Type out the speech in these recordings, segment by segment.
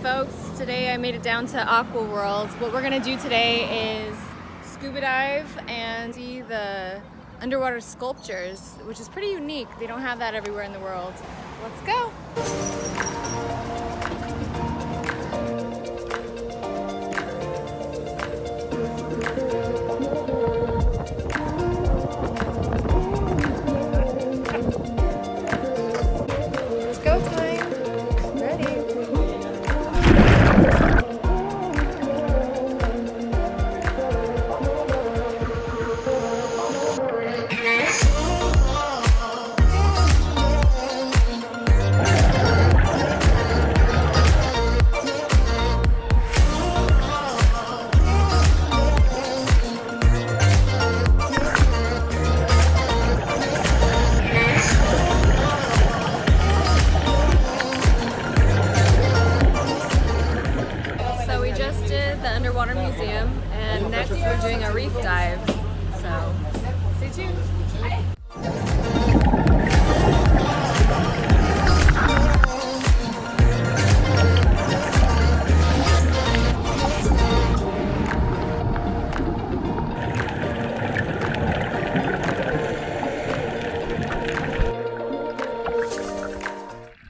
folks, today I made it down to Aqua World. What we're gonna do today is scuba dive and see the underwater sculptures, which is pretty unique. They don't have that everywhere in the world. Let's go. Let's go, Tanya. Ready? So we just did the underwater museum, and next we're doing a reef dive. So stay tuned.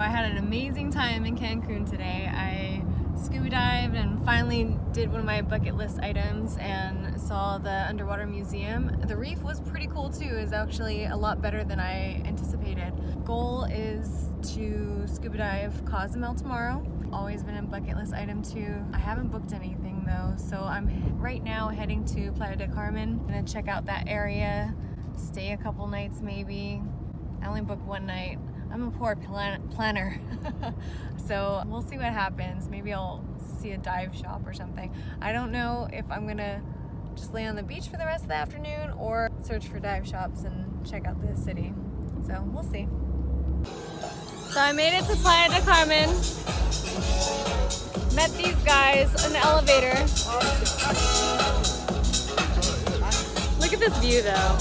I had an amazing time in Cancun today. I scuba dived and finally did one of my bucket list items and saw the underwater museum. The reef was pretty cool too. It was actually a lot better than I anticipated. Goal is to scuba dive Cozumel tomorrow. Always been a bucket list item too. I haven't booked anything though, so I'm right now heading to Playa del Carmen. I'm gonna check out that area, stay a couple nights maybe. I only booked one night. I'm a poor planner. So we'll see what happens. Maybe I'll see a dive shop or something. I don't know if I'm gonna just lay on the beach for the rest of the afternoon or search for dive shops and check out the city. So we'll see. So I made it to Playa del Carmen. Met these guys in the elevator. Look at this view though.